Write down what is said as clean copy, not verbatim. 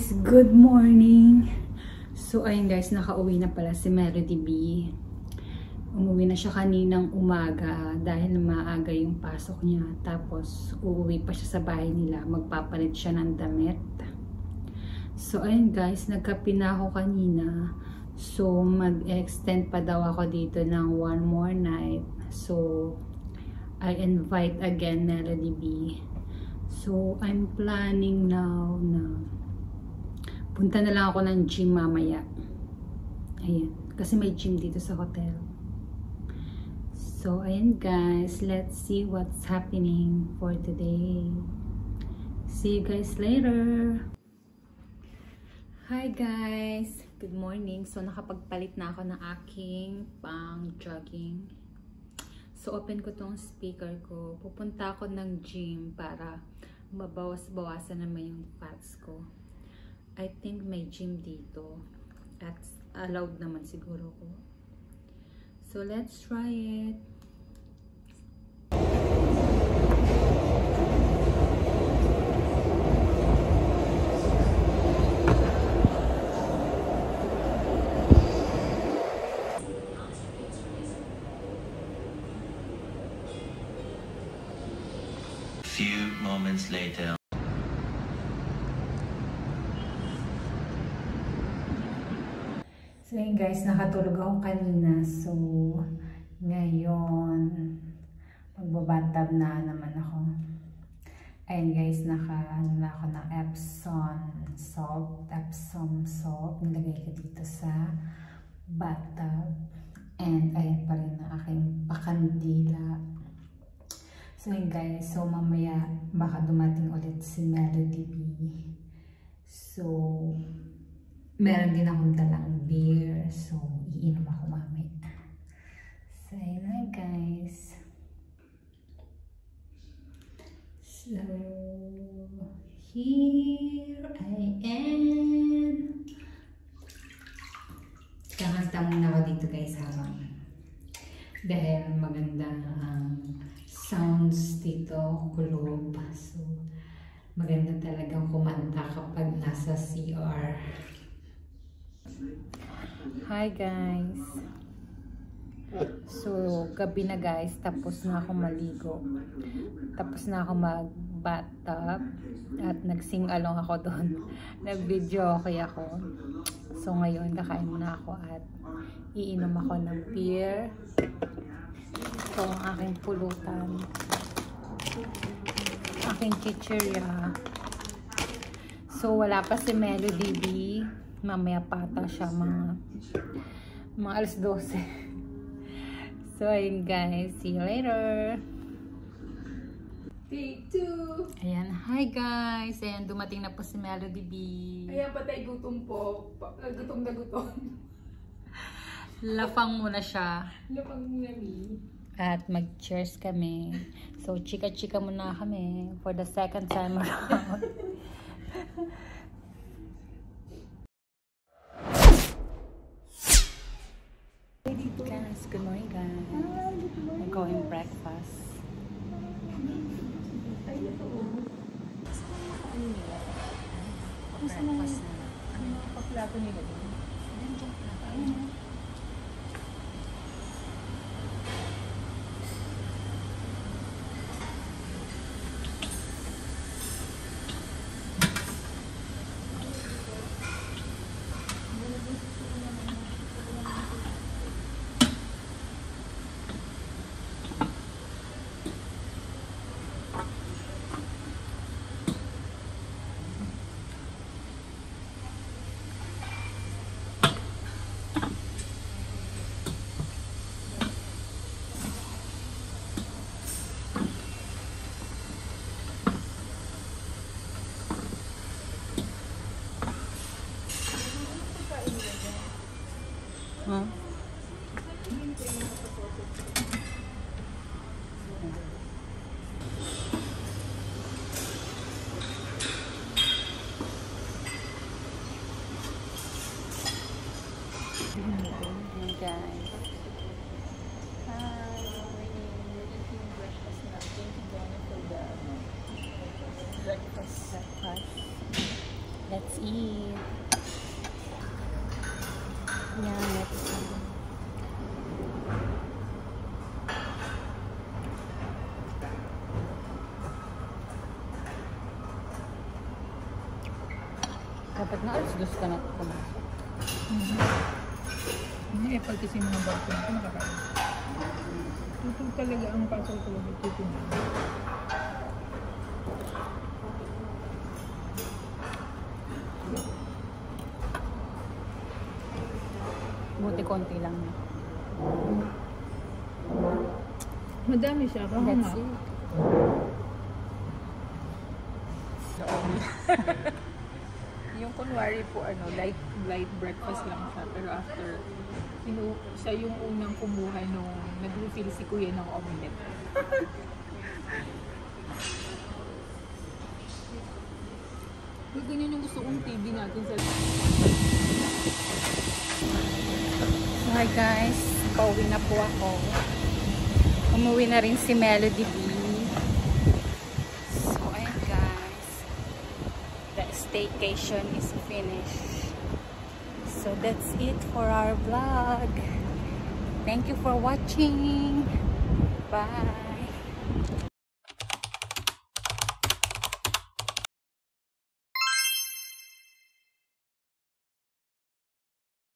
guys, good morning. So ayun guys, nakauwi na pala si Melody B. Umuwi na siya kaninang umaga dahil maaga yung pasok niya. Tapos uuwi pa siya sa bahay nila, magpapalit siya ng damit. So ayun guys, nagkape na ako kanina. So mag-extend pa daw ako dito ng one more night. So I invite again Melody B. So I'm planning now na punta na lang ako ng gym mamaya. Ayan. Kasi may gym dito sa hotel. So, ayan guys. Let's see what's happening for today. See you guys later. Hi guys. Good morning. So, nakapagpalit na ako ng aking pang jogging. So, open ko tong speaker ko. Pupunta ako ng gym para mabawas-bawasan naman yung fats ko. I think may gym dito at allowed naman siguro ko. So let's try it. Few moments later. So yun guys, nakatulog ako kanina. So ngayon magbabatab na naman ako. Ayun guys, ano na ako ng Epsom salt. Nilagay ko dito sa bathtub. And ayun pa rin ang aking pakandila. So yun guys, so mamaya baka dumating ulit si Melody B. So meron din akong dalang beer. So, iinom ako mamaya. So, yun na guys. So, here I am. Kakanta muna ako dito guys habang dahil maganda ang sounds dito, kulob. So, maganda talagang kumanta kapag nasa CR. Hi guys. So, gabi na guys. Tapos na ako maligo. Tapos na ako mag-bathtub. At nag-sing along ako doon. Nag-video okay ako. So, ngayon kakain muna ako at iinom ako ng beer. Ito ang aking pulutan. Aking chichirya. So, wala pa si Melody B. Mamaya pata siya mga alas 12. So ayun guys, see you later. Take 2. Ayan, hi guys. Ayan, dumating na po si Melody B. Ayan, patay gutom po. Gutom na gutom. Lafang muna siya. Lapang nami. At mag-cheers kami. So chika-chika muna kami for the second time around. Guys, good morning guys. I'm going breakfast. Breakfast na. Ano yung kaplato nila din? Huh? Guys. Hi, good morning. We're eating breakfast now. Thank you, Donna, for the breakfast. Let's eat. eat. Yeah, let's see. Dapat na alas 2 ka na pumasok. Hindi, pag kasi mga barko na ito nakakain. Tutog talaga ang pasok talaga. Tutog na. Buti konti lang. Madami siya. That's Kahanga. it. Yung kunwari po, light breakfast lang siya. Pero after, siya yung unang kumuha nung nag-refill si Kuya ng omelette. Ganyan yung gusto kong TV natin sa... So, hi guys. Pauwi na po ako. Umuwi na rin si Melody B. So, ayun guys. The staycation is finished. So, that's it for our vlog. Thank you for watching. Bye.